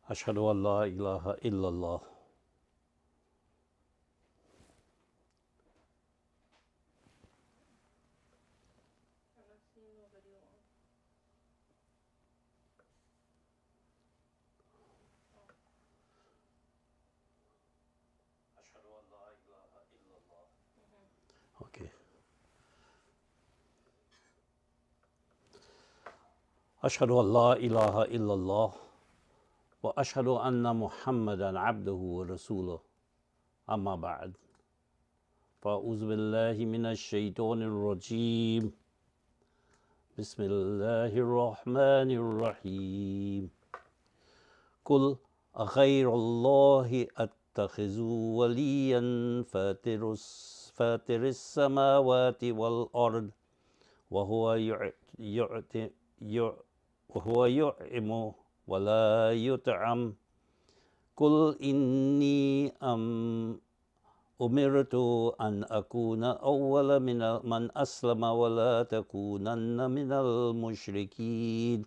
Ashhadu an la ilaha illallah. Okay. Ashhadu an la ilaha illallah wa ashhadu anna Muhammadan abduhu wa rasuluh. Amma ba'd. Fa'udhu billahi minash shaitanir rajim. Bismillahir rahmanir rahim. Qul aghayrallahi attakhizu waliyan fatiris samawati wal ard wa huwa yu'timu wa la yut'am. Qul inni umirtu an akuna awwala man aslama wa la takunanna minal mushrikeen.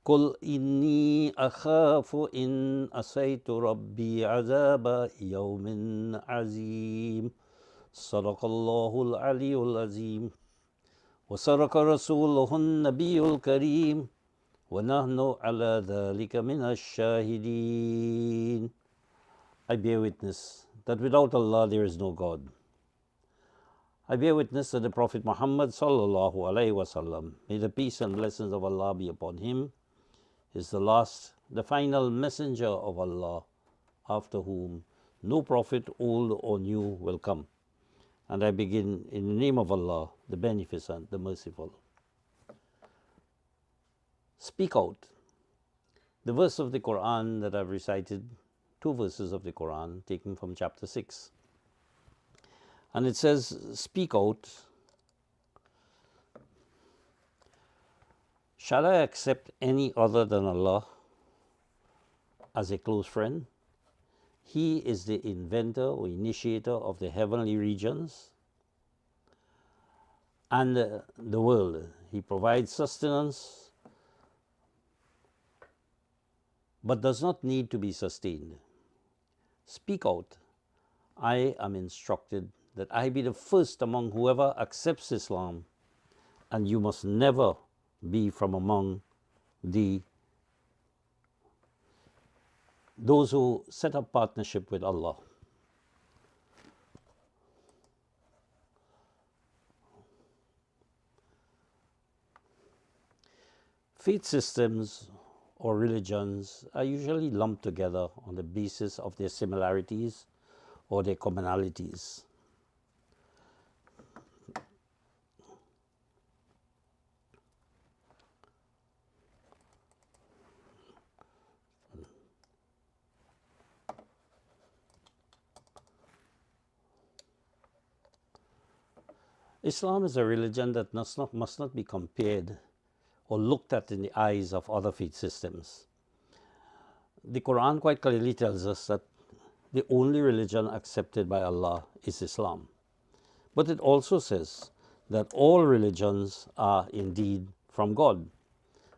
Qul inni akhafu in asaytu rabbi azaba yawmin azim. Sadaqallahul aliyyul azim. Wa sadaqa rasuluhun nabiyyul kareem. Wa nahnu ala dhalika minash shahideen. I bear witness that without Allah there is no God. I bear witness that the Prophet Muhammad sallallahu alaihi wasallam, may the peace and blessings of Allah be upon him, is the last, the final messenger of Allah, after whom no prophet, old or new, will come. And I begin in the name of Allah, the Beneficent, the Merciful. Speak out. The verse of the Quran that I've recited, two verses of the Quran taken from chapter 6. And it says, speak out. Shall I accept any other than Allah as a close friend? He is the inventor or initiator of the heavenly regions and the world. He provides sustenance, but does not need to be sustained. Speak out. I am instructed that I be the first among whoever accepts Islam, and you must never be from among those who set up partnership with Allah. Faith systems or religions are usually lumped together on the basis of their similarities or their commonalities. Islam is a religion that must not be compared or looked at in the eyes of other faith systems. The Quran quite clearly tells us that the only religion accepted by Allah is Islam. But it also says that all religions are indeed from God.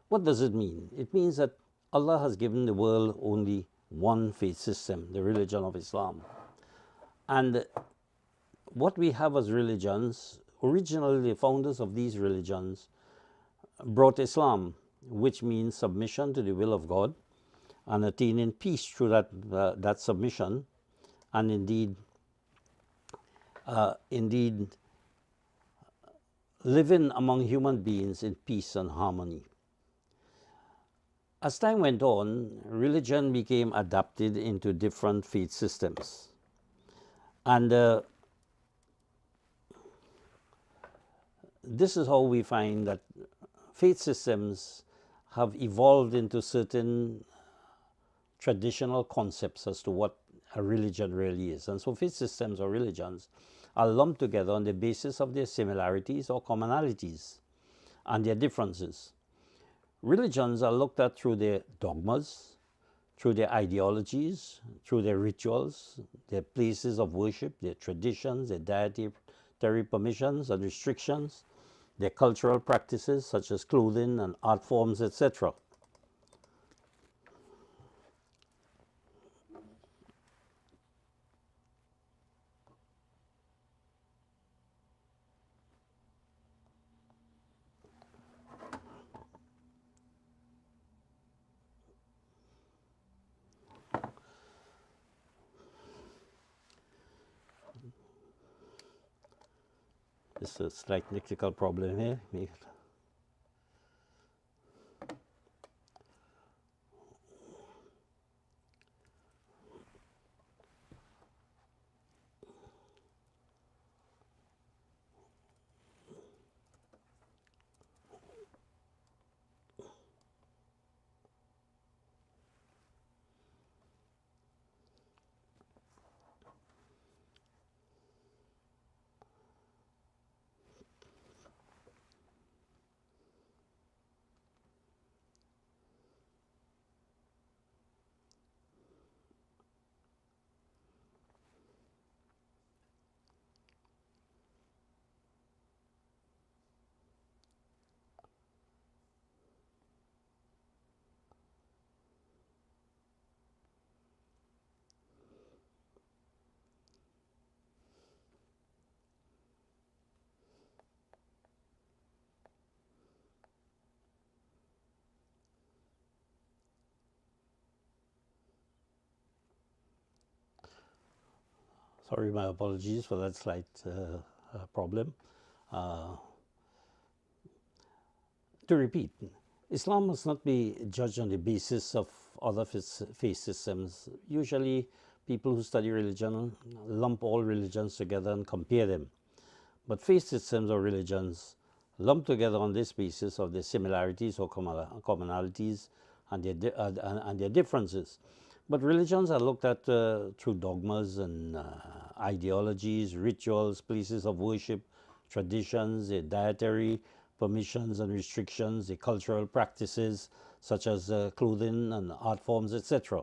What does it mean? It means that Allah has given the world only one faith system, the religion of Islam. And what we have as religions, originally the founders of these religions brought Islam, which means submission to the will of God and attaining peace through that submission, and indeed living among human beings in peace and harmony. As time went on, religion became adapted into different faith systems. And this is how we find that faith systems have evolved into certain traditional concepts as to what a religion really is. And so faith systems or religions are lumped together on the basis of their similarities or commonalities and their differences. Religions are looked at through their dogmas, through their ideologies, through their rituals, their places of worship, their traditions, their dietary permissions and restrictions, their cultural practices such as clothing and art forms, etc. There's a slight technical problem here. Sorry, my apologies for that slight problem. To repeat, Islam must not be judged on the basis of other faith systems. Usually, people who study religion lump all religions together and compare them. But faith systems or religions lump together on this basis of their similarities or commonalities and their differences. But religions are looked at through dogmas and ideologies, rituals, places of worship, traditions, their dietary permissions and restrictions, the cultural practices such as clothing and art forms, etc.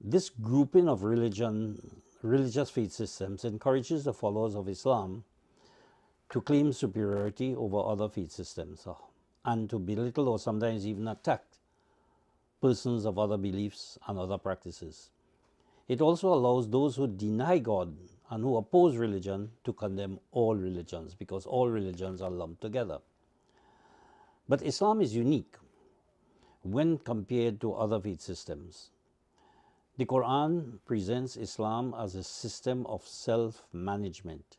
This grouping of religious faith systems encourages the followers of Islam to claim superiority over other faith systems and to belittle or sometimes even attack persons of other beliefs and other practices. It also allows those who deny God and who oppose religion to condemn all religions, because all religions are lumped together. But Islam is unique when compared to other faith systems. The Quran presents Islam as a system of self-management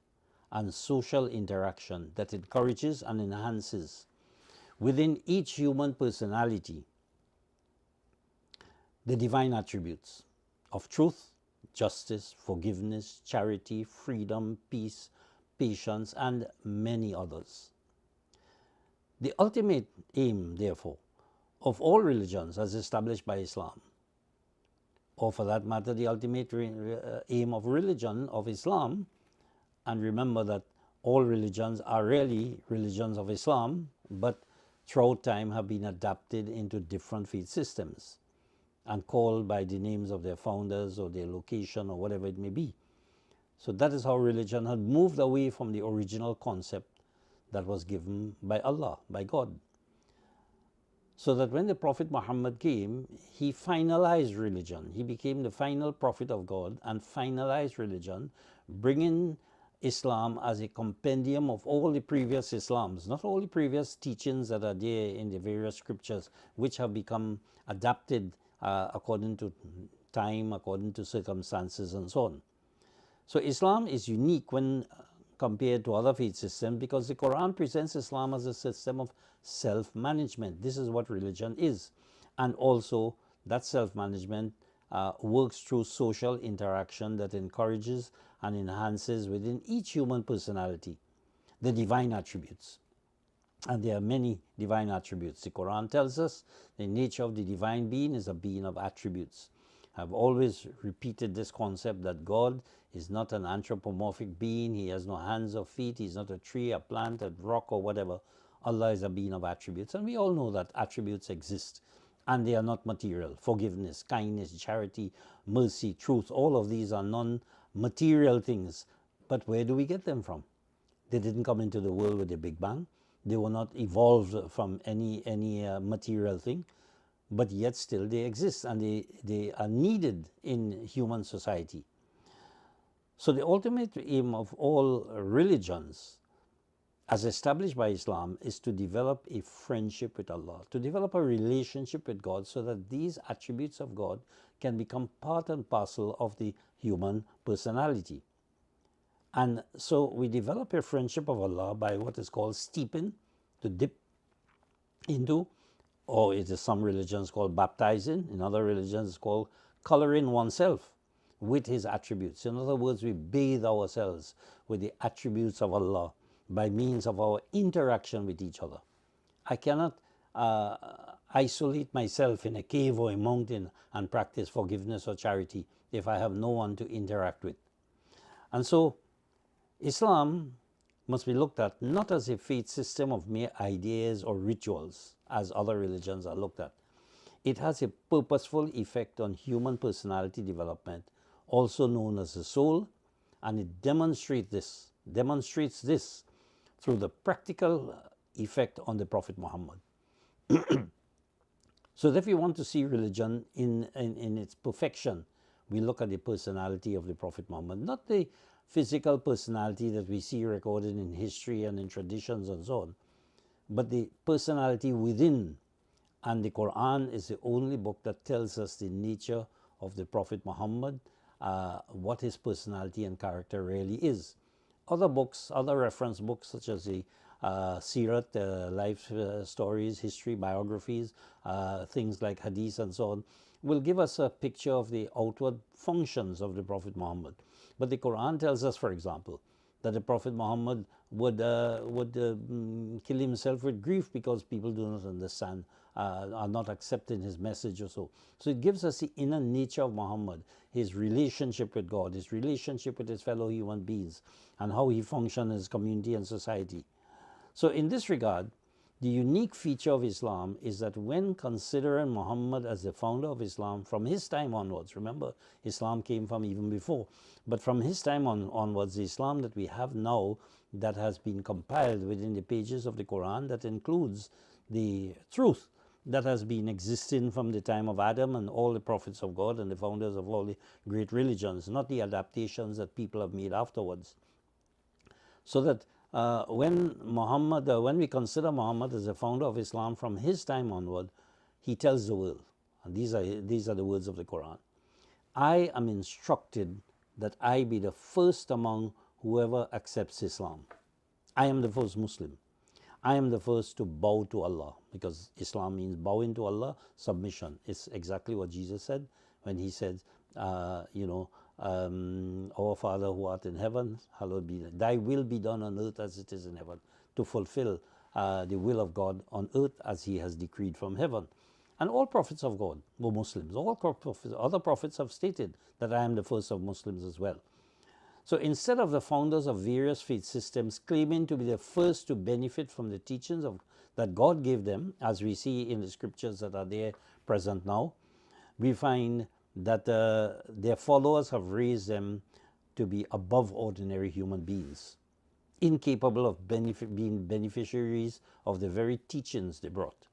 and social interaction that encourages and enhances within each human personality the divine attributes of truth, justice, forgiveness, charity, freedom, peace, patience, and many others. The ultimate aim, therefore, of all religions as established by Islam, or for that matter, the ultimate aim of religion of Islam, and remember that all religions are really religions of Islam, but throughout time have been adapted into different faith systems and called by the names of their founders or their location or whatever it may be. So that is how religion had moved away from the original concept that was given by Allah, by God. So that when the Prophet Muhammad came, he finalized religion. He became the final prophet of God and finalized religion, bringing Islam as a compendium of all the previous Islams, not all the previous teachings that are there in the various scriptures, which have become adapted according to time, according to circumstances, and so on. So Islam is unique when compared to other faith systems because the Quran presents Islam as a system of self-management. This is what religion is. And also that self-management works through social interaction that encourages and enhances within each human personality the divine attributes. And there are many divine attributes. The Quran tells us the nature of the divine being is a being of attributes. I've always repeated this concept that God is not an anthropomorphic being. He has no hands or feet. He's not a tree, a plant, a rock, or whatever. Allah is a being of attributes. And we all know that attributes exist and they are not material. Forgiveness, kindness, charity, mercy, truth, all of these are non-material things. But where do we get them from? They didn't come into the world with a Big Bang. They were not evolved from any material thing, but yet still they exist and they are needed in human society. So the ultimate aim of all religions, as established by Islam, is to develop a friendship with Allah, to develop a relationship with God so that these attributes of God can become part and parcel of the human personality. And so we develop a friendship of Allah by what is called steeping, to dip into, or it is some religions called baptizing, in other religions it's called coloring oneself with his attributes. In other words, we bathe ourselves with the attributes of Allah by means of our interaction with each other. I cannot isolate myself in a cave or a mountain and practice forgiveness or charity if I have no one to interact with. And so Islam must be looked at not as a faith system of mere ideas or rituals, as other religions are looked at. It has a purposeful effect on human personality development, also known as the soul, and it demonstrates this through the practical effect on the Prophet Muhammad. So that if we want to see religion in its perfection, we look at the personality of the Prophet Muhammad, not the physical personality that we see recorded in history and in traditions and so on, but the personality within. And the Quran is the only book that tells us the nature of the Prophet Muhammad, what his personality and character really is. Other books, other reference books such as the Sirat, life stories, history, biographies, things like hadith and so on, will give us a picture of the outward functions of the Prophet Muhammad. But the Quran tells us, for example, that the Prophet Muhammad would kill himself with grief because people do not understand, are not accepting his message or so. So it gives us the inner nature of Muhammad, his relationship with God, his relationship with his fellow human beings, and how he functions in his community and society. So in this regard, the unique feature of Islam is that when considering Muhammad as the founder of Islam from his time onwards, remember Islam came from even before, but from his time onwards, the Islam that we have now, that has been compiled within the pages of the Quran, that includes the truth that has been existing from the time of Adam and all the prophets of God and the founders of all the great religions, not the adaptations that people have made afterwards. So that when we consider Muhammad as the founder of Islam from his time onward, he tells the world, and these are the words of the Quran, I am instructed that I be the first among whoever accepts Islam. I am the first Muslim. I am the first to bow to Allah, because Islam means bowing to Allah, submission. It's exactly what Jesus said when he said, our Father who art in heaven, hallowed be thy will be done on earth as it is in heaven, to fulfill the will of God on earth as he has decreed from heaven. And all prophets of God were Muslims. Other prophets have stated that I am the first of Muslims as well. So instead of the founders of various faith systems claiming to be the first to benefit from the teachings that God gave them, as we see in the scriptures that are there present now, we find that their followers have raised them to be above ordinary human beings, incapable of being beneficiaries of the very teachings they brought.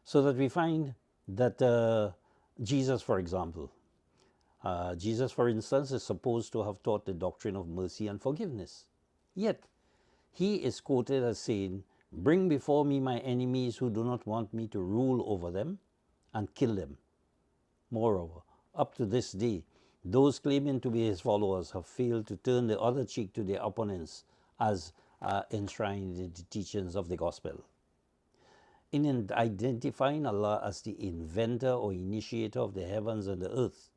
So that we find that Jesus, for example, Jesus, for instance, is supposed to have taught the doctrine of mercy and forgiveness. Yet, he is quoted as saying, bring before me my enemies who do not want me to rule over them, and kill them. Moreover, up to this day, those claiming to be his followers have failed to turn the other cheek to their opponents as enshrined in the teachings of the gospel. In identifying Allah as the inventor or initiator of the heavens and the earth,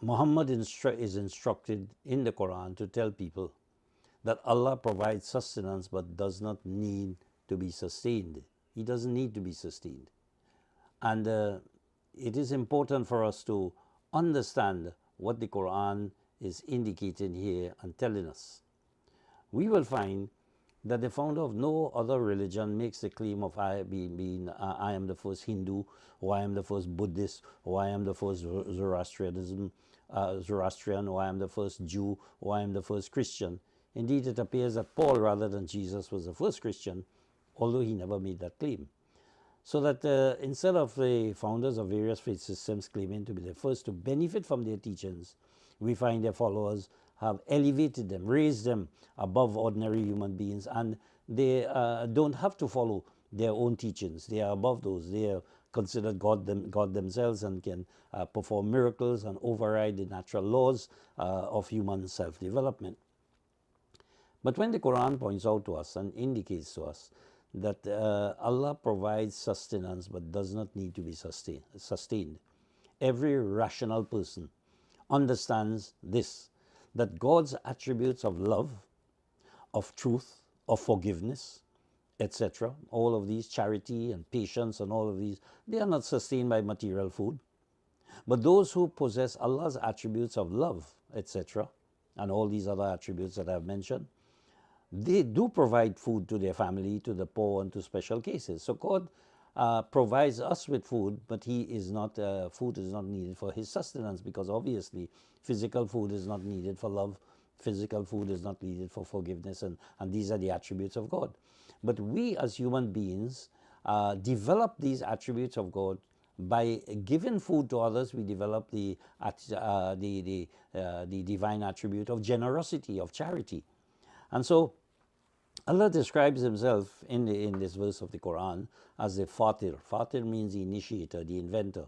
Muhammad is instructed in the Quran to tell people that Allah provides sustenance but does not need to be sustained. He doesn't need to be sustained. And it is important for us to understand what the Quran is indicating here and telling us. We will find that the founder of no other religion makes the claim of I am the first Hindu, or I am the first Buddhist, or I am the first Zoroastrian, or I am the first Jew, or I am the first Christian. Indeed, it appears that Paul, rather than Jesus, was the first Christian, although he never made that claim. So that instead of the founders of various faith systems claiming to be the first to benefit from their teachings, we find their followers have elevated them, raised them above ordinary human beings, and they don't have to follow their own teachings. They are above those. They are considered God themselves and can perform miracles and override the natural laws of human self-development. But when the Quran points out to us and indicates to us that Allah provides sustenance but does not need to be sustained, every rational person understands this, that God's attributes of love, of truth, of forgiveness, etc., all of these, charity and patience and all of these, they are not sustained by material food. But those who possess Allah's attributes of love, etc., and all these other attributes that I've mentioned, they do provide food to their family, to the poor, and to special cases. So God provides us with food, but food is not needed for his sustenance, because obviously physical food is not needed for love, physical food is not needed for forgiveness, and these are the attributes of God. But we as human beings develop these attributes of God by giving food to others. We develop the divine attribute of generosity, of charity. And so Allah describes himself in this verse of the Quran as the Fatir. Fatir means the initiator, the inventor.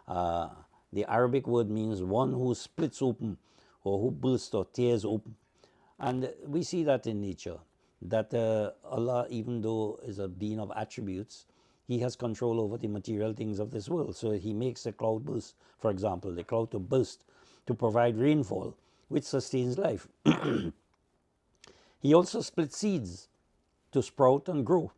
The Arabic word means one who splits open, or who bursts or tears open. And we see that in nature, that Allah, even though is a being of attributes, he has control over the material things of this world. So he makes the cloud burst, for example, the cloud to burst, to provide rainfall, which sustains life. He also splits seeds to sprout and grow.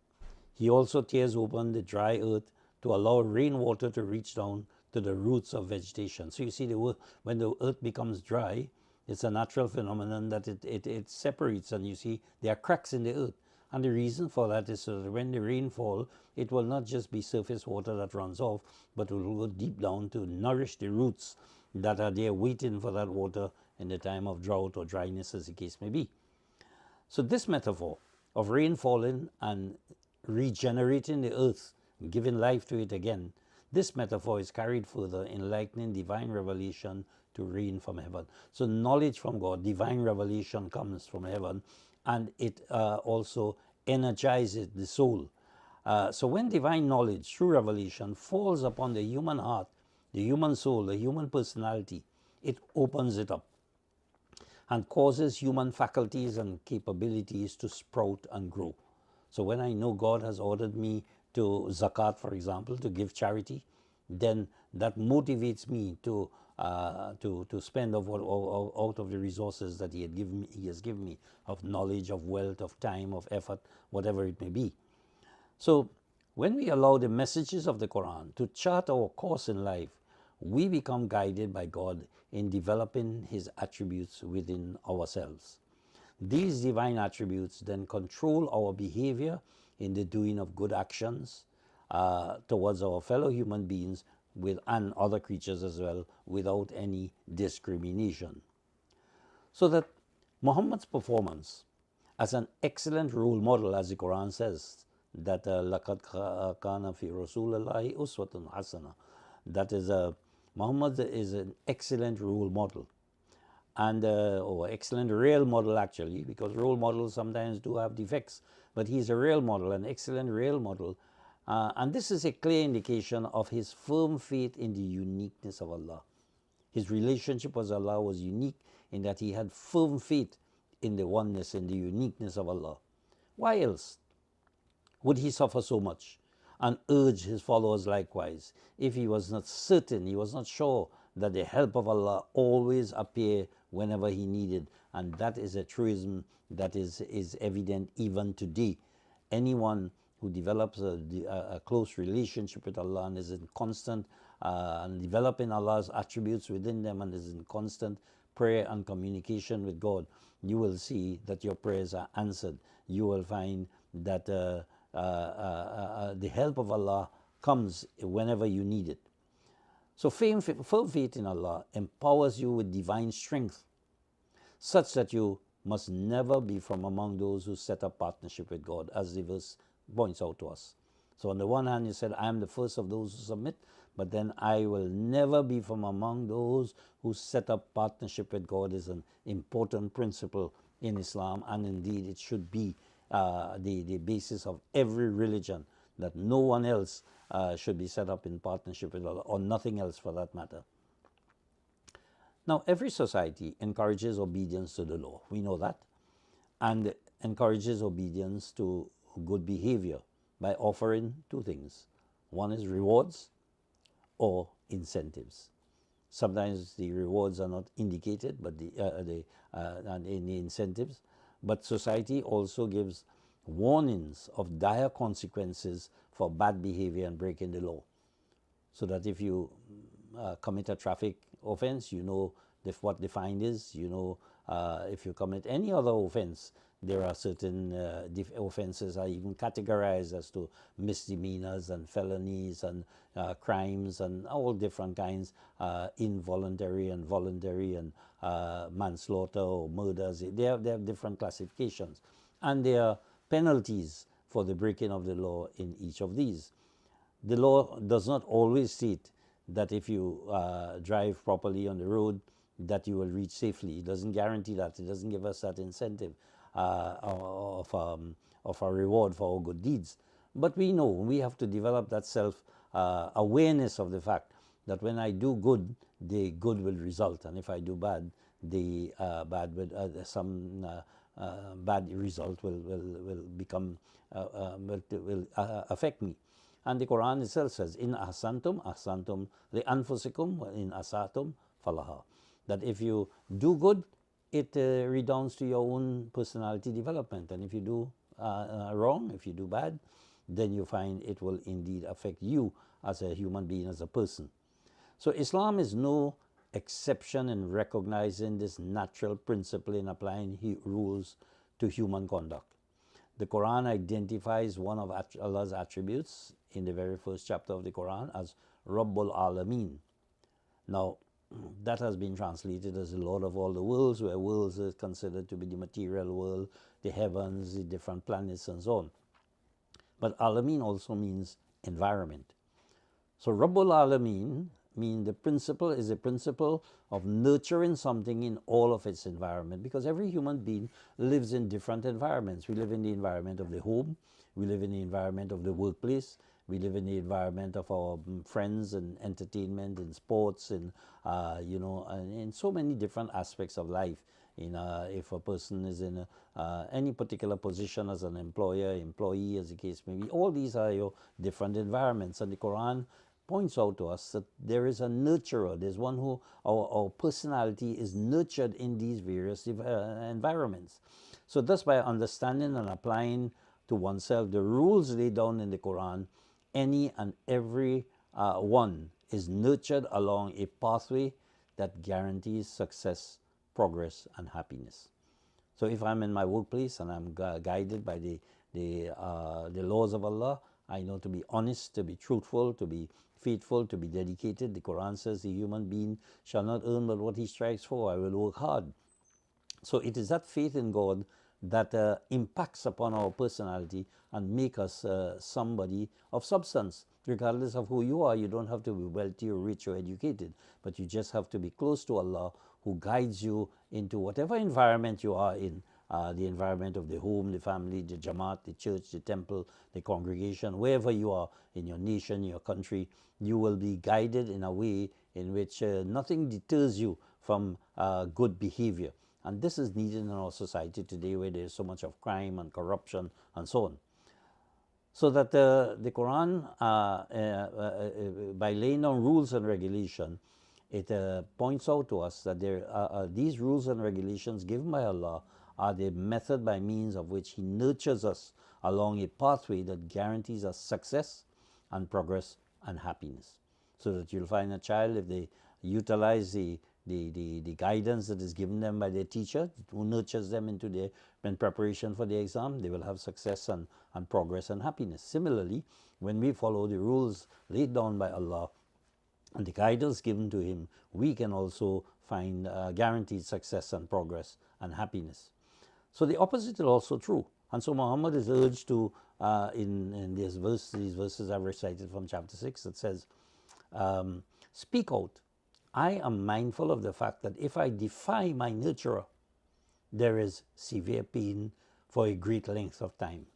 He also tears open the dry earth to allow rainwater to reach down to the roots of vegetation. So you see, when the earth becomes dry, it's a natural phenomenon that it separates, and you see there are cracks in the earth. And the reason for that is so that when the rain falls, it will not just be surface water that runs off, but it will go deep down to nourish the roots that are there waiting for that water in the time of drought or dryness, as the case may be. So this metaphor of rain falling and regenerating the earth, giving life to it again, this metaphor is carried further in likening divine revelation to rain from heaven. So knowledge from God, divine revelation comes from heaven, and it also energizes the soul. So when divine knowledge through revelation falls upon the human heart, the human soul, the human personality, it opens it up and causes human faculties and capabilities to sprout and grow. So when I know God has ordered me to zakat, for example, to give charity, then that motivates me to spend out of the resources that He has given me, of knowledge, of wealth, of time, of effort, whatever it may be. So when we allow the messages of the Quran to chart our course in life, we become guided by God in developing His attributes within ourselves. These divine attributes then control our behavior in the doing of good actions towards our fellow human beings and other creatures as well, without any discrimination. So that Muhammad's performance as an excellent role model, as the Quran says, that لَقَدْ كَانَ فِي رَسُولِ اللَّهِ أُسْوَةٌ حَسَنَةٌ, that is Muhammad is an excellent role model, and or excellent real model, actually, because role models sometimes do have defects, but he's a real model, an excellent real model. And this is a clear indication of his firm faith in the uniqueness of Allah. His relationship with Allah was unique in that he had firm faith in the oneness and the uniqueness of Allah. Why else would he suffer so much and urge his followers likewise, if he was not certain, he was not sure that the help of Allah always appear whenever he needed? And that is a truism that is evident even today. Anyone who develops a close relationship with Allah and is in constant and developing Allah's attributes within them and is in constant prayer and communication with God, you will see that your prayers are answered. You will find that the help of Allah comes whenever you need it. So firm faith in Allah empowers you with divine strength, such that you must never be from among those who set up partnership with God, as the verse points out to us. So on the one hand, you said, I am the first of those who submit, but then I will never be from among those who set up partnership with God. Is an important principle in Islam, and indeed it should be the basis of every religion, that no one else should be set up in partnership with Allah, or nothing else for that matter. Now, every society encourages obedience to the law. We know that. And encourages obedience to good behavior by offering two things. One is rewards or incentives. Sometimes the rewards are not indicated, but in the incentives. But society also gives warnings of dire consequences for bad behavior and breaking the law. So that if you commit a traffic offense, you know what the fine is. You know, if you commit any other offense, there are certain offenses are even categorized as to misdemeanors and felonies and crimes and all different kinds, involuntary and voluntary and manslaughter or murders. They have different classifications. And there are penalties for the breaking of the law in each of these. The law does not always state that if you drive properly on the road, that you will reach safely. It doesn't guarantee that. It doesn't give us that incentive of a reward for our good deeds. But we know we have to develop that self-awareness of the fact that when I do good, the good will result. And if I do bad, the bad result will become, will affect me. And the Quran itself says, in ahsantum, ahsantum li anfusikum, wa in asatum falaha. That if you do good, it redounds to your own personality development. And if you do wrong, if you do bad, then you find it will indeed affect you as a human being, as a person. So Islam is no exception in recognizing this natural principle in applying rules to human conduct. The Quran identifies one of Allah's attributes in the very first chapter of the Quran as Rabbul Alameen. Now, that has been translated as the Lord of all the worlds, where worlds is considered to be the material world, the heavens, the different planets, and so on. But Alameen also means environment. So Rabbul Alameen means the principle is a principle of nurturing something in all of its environment, because every human being lives in different environments. We live in the environment of the home, we live in the environment of the workplace, we live in the environment of our friends and entertainment and sports and in so many different aspects of life. If a person is in any particular position as an employer, employee, as the case may be, all these are your different environments. And the Quran points out to us that there is a nurturer. There's one who our personality is nurtured in these various environments. So thus, by understanding and applying to oneself the rules laid down in the Quran, any and every one is nurtured along a pathway that guarantees success, progress, and happiness. So if I'm in my workplace and I'm guided by the laws of Allah, I know to be honest, to be truthful, to be faithful, to be dedicated. The Quran says the human being shall not earn but what he strives for. I will work hard. So it is that faith in God that impacts upon our personality and make us somebody of substance. Regardless of who you are, you don't have to be wealthy or rich or educated, but you just have to be close to Allah, who guides you into whatever environment you are in, the environment of the home, the family, the Jamaat, the church, the temple, the congregation, wherever you are in your nation, your country, you will be guided in a way in which nothing deters you from good behavior. And this is needed in our society today, where there is so much of crime and corruption and so on. So that the Quran, by laying down rules and regulation, it points out to us that these rules and regulations given by Allah are the method by means of which He nurtures us along a pathway that guarantees us success and progress and happiness. So that you'll find a child, if they utilize the guidance that is given them by their teacher, who nurtures them in preparation for the exam, they will have success and progress and happiness. Similarly, when we follow the rules laid down by Allah and the guidance given to Him, we can also find guaranteed success and progress and happiness. So the opposite is also true. And so Muhammad is urged to, in these verses I've recited from chapter 6, that says, speak out. I am mindful of the fact that if I defy my nurturer, there is severe pain for a great length of time.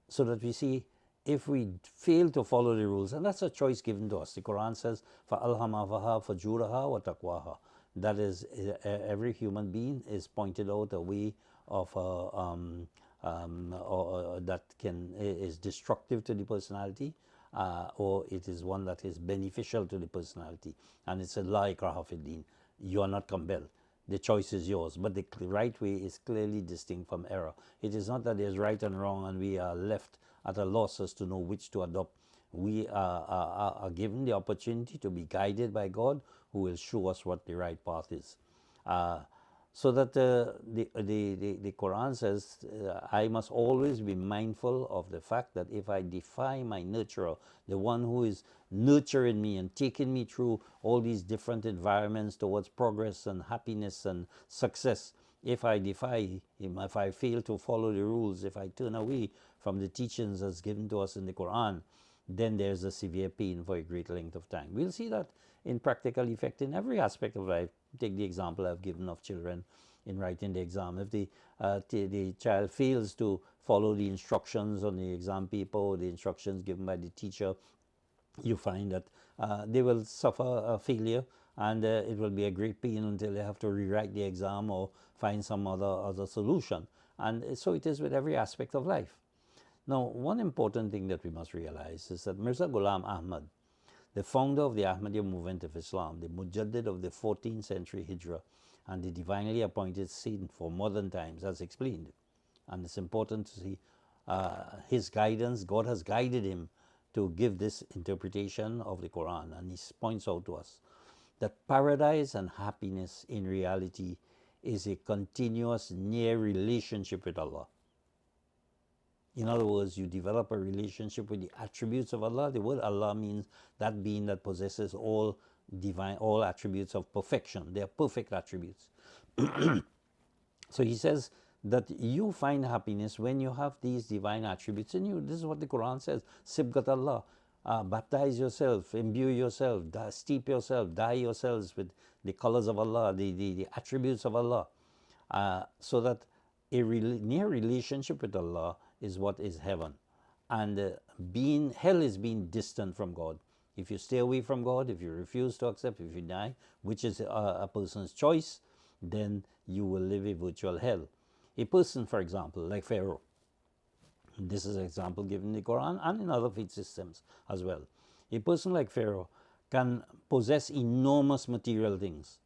So that we see if we fail to follow the rules, and that's a choice given to us. The Quran says, فَأَلْهَمَهَا فَجُورَهَا وَتَقْوَاهَا. That is, every human being is pointed out a way of that is destructive to the personality, or it is one that is beneficial to the personality. And it's a la ikraha fi din. You are not compelled. The choice is yours, but the right way is clearly distinct from error. It is not that there's right and wrong and we are left at a loss as to know which to adopt. We are given the opportunity to be guided by God, who will show us what the right path is. So that the Quran says, I must always be mindful of the fact that if I defy my nurturer, the one who is nurturing me and taking me through all these different environments towards progress and happiness and success, if I defy him, if I fail to follow the rules, if I turn away from the teachings as given to us in the Quran, then there's a severe pain for a great length of time. We'll see that in practical effect in every aspect of life. Take the example I've given of children in writing the exam. If the child fails to follow the instructions on the exam paper or the instructions given by the teacher, you find that they will suffer a failure, and it will be a great pain until they have to rewrite the exam or find some other solution. And so it is with every aspect of life. Now, one important thing that we must realize is that Mirza Ghulam Ahmad, the founder of the Ahmadiyya movement of Islam, the Mujaddid of the 14th century Hijrah, and the divinely appointed saint for modern times, as explained. And it's important to see his guidance. God has guided him to give this interpretation of the Quran, and he points out to us that paradise and happiness in reality is a continuous near relationship with Allah. In other words, you develop a relationship with the attributes of Allah. The word Allah means that being that possesses all divine, all attributes of perfection. They are perfect attributes. So he says that you find happiness when you have these divine attributes in you. This is what the Quran says. Sibgat Allah. Baptize yourself, imbue yourself, steep yourself, dye yourselves with the colors of Allah, the attributes of Allah. So that a near relationship with Allah is what is heaven. And hell is being distant from God. If you stay away from God, if you refuse to accept, if you die, which is a person's choice, then you will live a virtual hell. A person, for example, like Pharaoh, this is an example given in the Quran and in other faith systems as well. A person like Pharaoh can possess enormous material things,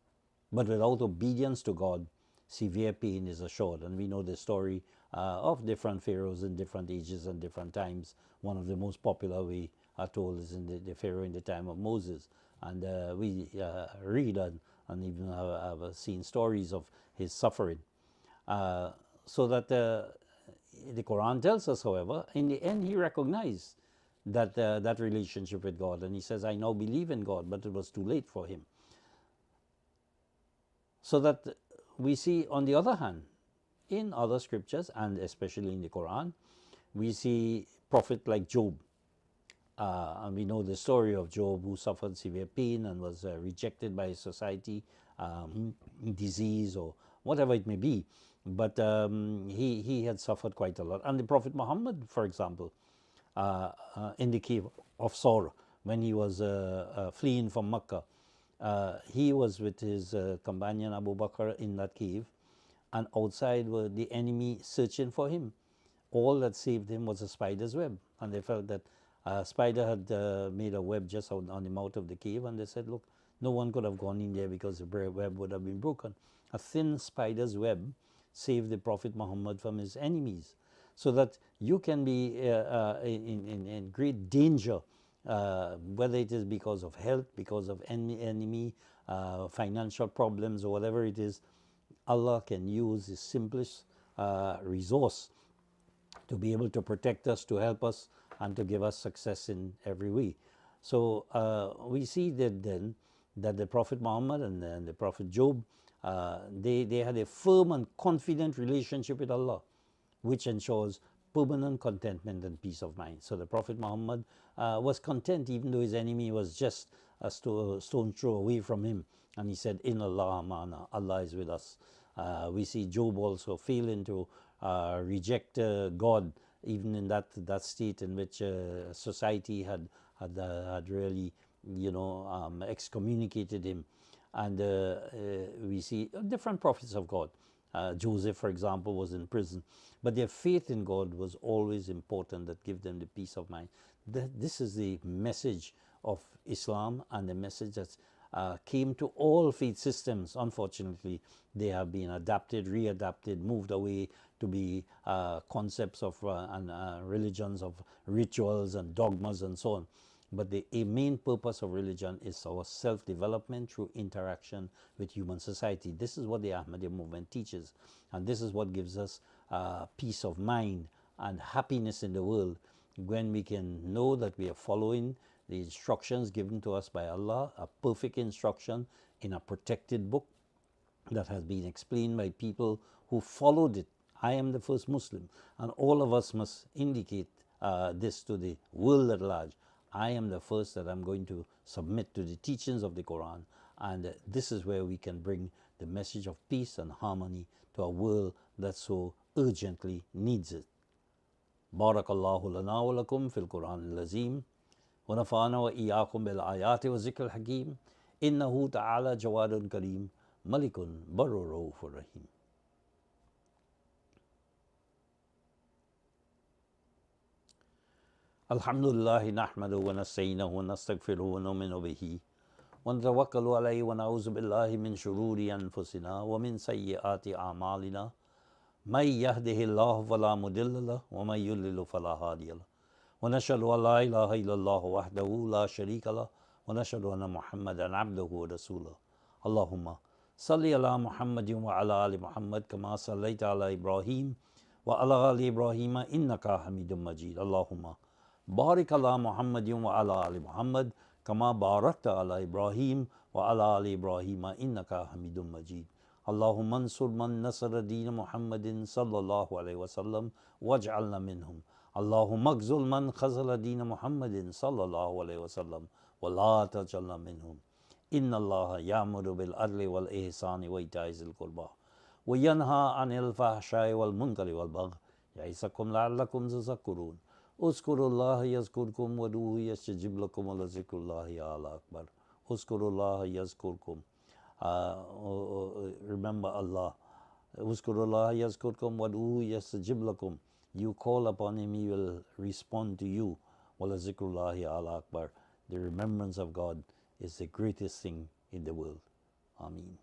but without obedience to God, severe pain is assured. And we know the story of different pharaohs in different ages and different times. One of the most popular we are told is in the pharaoh in the time of Moses. And we read and even have seen stories of his suffering. So that the Quran tells us, however, in the end he recognized that relationship with God. And he says, I now believe in God, but it was too late for him. So that we see, on the other hand, in other scriptures, and especially in the Quran, we see prophet like Job. And we know the story of Job, who suffered severe pain and was rejected by society, disease or whatever it may be. But he had suffered quite a lot. And the Prophet Muhammad, for example, in the cave of Sawr, when he was fleeing from Mecca, he was with his companion Abu Bakr in that cave, and outside were the enemy searching for him. All that saved him was a spider's web, and they felt that a spider had made a web just on the mouth of the cave, and they said, look, no one could have gone in there because the web would have been broken. A thin spider's web saved the Prophet Muhammad from his enemies. So that you can be in great danger, whether it is because of health, because of enemy, financial problems, or whatever it is. Allah can use His simplest resource to be able to protect us, to help us, and to give us success in every way. So we see that then that the Prophet Muhammad and the Prophet Job, they had a firm and confident relationship with Allah, which ensures permanent contentment and peace of mind. So the Prophet Muhammad was content even though his enemy was just a stone throw away from him. And he said, Inna Allah ma'ana, Allah is with us. We see Job also failing to reject God even in that state in which society had really, excommunicated him. And we see different prophets of God. Joseph, for example, was in prison, but their faith in God was always important, that give them the peace of mind. This is the message of Islam, and the message that came to all faith systems. Unfortunately, they have been adapted, readapted, moved away to be concepts of and religions of rituals and dogmas and so on. But the main purpose of religion is our self-development through interaction with human society. This is what the Ahmadiyya movement teaches. And this is what gives us peace of mind and happiness in the world, when we can know that we are following the instructions given to us by Allah, a perfect instruction in a protected book that has been explained by people who followed it. I am the first Muslim, and all of us must indicate this to the world at large. I am the first that I'm going to submit to the teachings of the Quran, and this is where we can bring the message of peace and harmony to a world that so urgently needs it. Barakallahu lana wa lakum fil Quran al-Azim, wa nafa'ana wa iyyakum bil ayati wa zikr al-hakim, innahu ta'ala jawadun kareem, malikun barrur raufur rahim. Alhamdulillah nahmaduhu wa nasta'inahu wa nastaghfiruhu wa nu'minu bihi wa natawakkalu alayhi wa na'udzu billahi min shururi anfusina wa min sayyiati a'malina. May yahdihillahu fala mudilla lahu wa may yudlil fala hadiya lahu. Wa nashhadu an la ilaha illallah wahdahu la sharika lahu wa nashhadu anna Muhammadan abduhu wa rasuluhu. Allahumma salli ala Muhammadin wa ala ali Muhammad kama sallaita ala Ibrahim wa ala ali Ibrahim innaka Hamidum Majid. Allahumma barik ala Muhammadin wa ala ali Muhammad kama barakta ala Ibrahim wa ala ali Ibrahim innaka Hamidum Majid. Allahumma ansur man nasara deen Muhammadin sallallahu alayhi wa sallam waj'alna minhum. Allahumma aghzul man khazala deen Muhammadin sallallahu alayhi wa sallam wa la taj'alna minhum. Inna Allah ya'muru bil adli wal ihsani wa ita'i zil qurba wa yanha 'anil fahsha'i wal munkari wal baghi ya'izukum la'allakum tadhakkarun. Uzkurullaha yazkurkum waduhu yastajib lakum wa lazikrullahi ala akbar. Uzkurullaha yazkurkum. Remember Allah. Uzkurullaha yazkurkum waduhu yastajib lakum. You call upon Him, He will respond to you. Wa lazikrullahi ala akbar. The remembrance of God is the greatest thing in the world. Ameen.